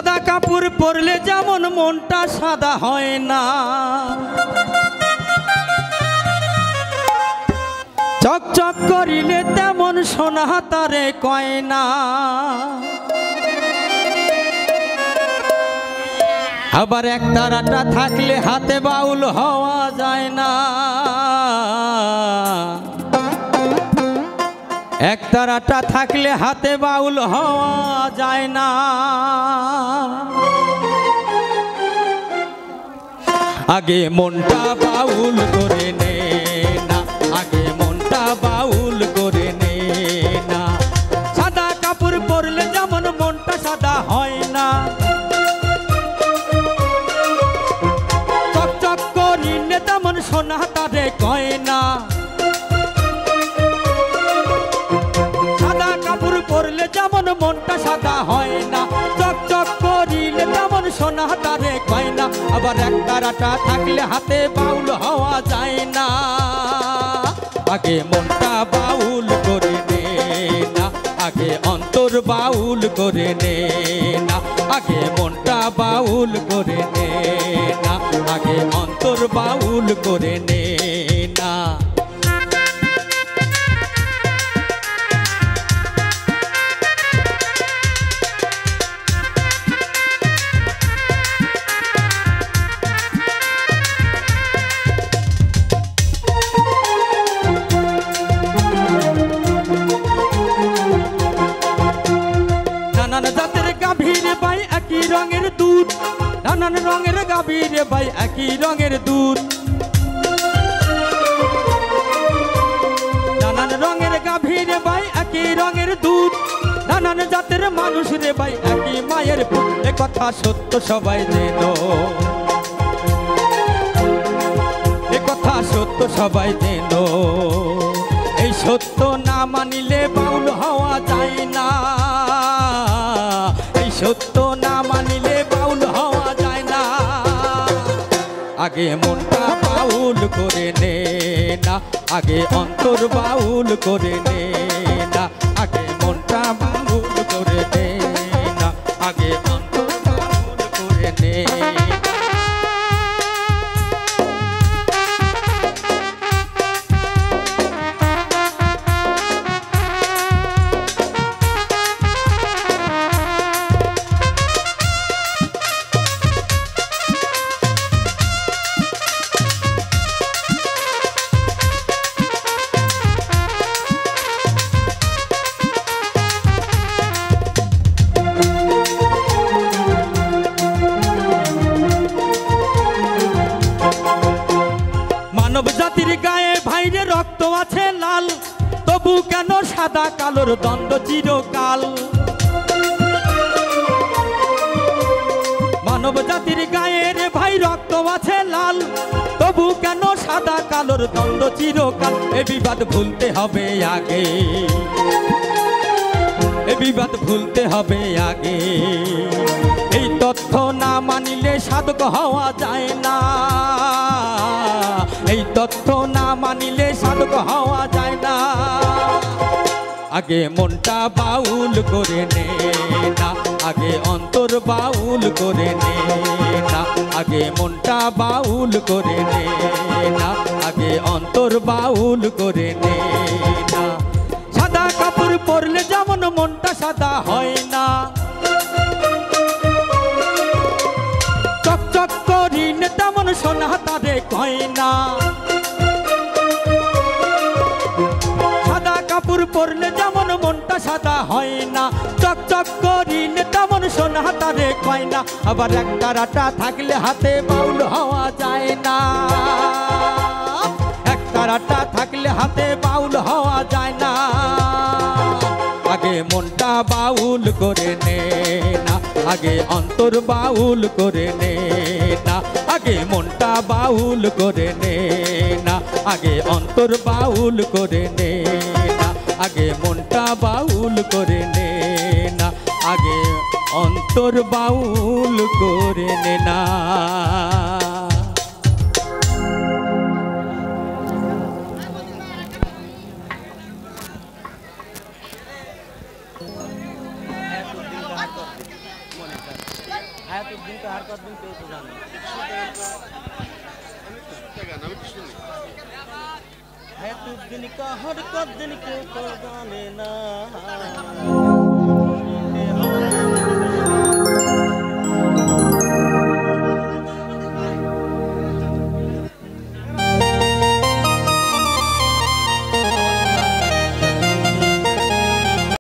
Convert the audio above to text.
সাদা কাপড় পরলে যেমন মনটা সাদা হয় না, চকচক করিলে তেমন সোনা তারে কয় না। আবার এক তারাটা থাকলে হাতে বাউল হওয়া যায় না, এক তারাটা থাকলে হাতে বাউল হওয়া যায় না। আগে মনটা বাউল করে নে না, আগে মনটা বাউল করে নে না। সাদা কাপড় পরলে যেমন মনটা সাদা হয় না, চকচক করিলে তেমন সোনা তারে কয় না। সাদা কাপড় পরলে যেমন মনটা সাদা হয় না, চকচক করিলে তেমন সোনা তারে কয় না। আবার এক তারাটা থাকলে হাতে বাউল হওয়া যায় না। আগে মনটা বাউল করে নে না, আগে অন্তর বাউল করে নে না। আগে মনটা বাউল করে নে না, আগে অন্তর বাউল করে নে না। নানান জাতের গাভীর ভাই একই রঙের দুধ, নানান রঙের গাভীর ভাই একই রঙের দুধ। নানান রঙের গাভীর ভাই একই রঙের দুধ, নানান জাতের মানুষ রে ভাই একই মায়ের পুত। এ কথা সত্য সবাই যেন, এ কথা সত্য সবাই যেন। এই সত্য না মানিলে বাউল হওয়া যায় না, এই সত্য না মানিলে বাউল হওয়া যায় না। আগে মনটা বাউল করে নে না, আগে অন্তর বাউল করে নে না। আগে মনটা বাউল করে নে না, আগে অন্তর বাউল করে নে। মানব জাতির গায়ে ভাইরে রক্ত আছে লাল, তবু কেন সাদা কালোর দ্বন্দ্ব চিরকাল। মানব জাতির গায়ে রে ভাই রক্ত আছে লাল, তবু কেন সাদা কালোর দ্বন্দ্ব চিরকাল। এ বিবাদ ভুলতে হবে আগে, এ বিবাদ ভুলতে হবে আগে। এই তথ্য না মানিলে সাধক হওয়া যায় না, এই তথ্য না মানিলে সাধক হওয়া যায় না। আগে মনটা বাউল করে নে না, আগে অন্তর বাউল করে নে না। আগে মনটা বাউল করে নে না, আগে অন্তর বাউল করে নে না। সাদা কাপড় পরলে যেমন মনটা সাদা হয় না, চকচক করিলে তেমন সোনা তারে কয় না। সাদা কাপড় পরলে যেমন মনটা সাদা হয় না, চকচক করিলে তেমন সোনা তারে কয় না। আবার এক তারাটা থাকলে হাতে বাউল হওয়া যায় না, এক তারাটা থাকলে হাতে বাউল হওয়া যায় না। আগে মনটা বাউল করে নে না, আগে অন্তর বাউল করে নে না। আগে মনটা বাউল করে নে না, আগে অন্তর বাউল করে নে না। আগে মনটা বাউল করে নে না, আগে অন্তর বাউল করে নে না। হায়াতুদ্দিন তো আর কতদিন কেউ তো জানে হায়াতুদ্দিন কা হর কতদিন কেউ তো জানে না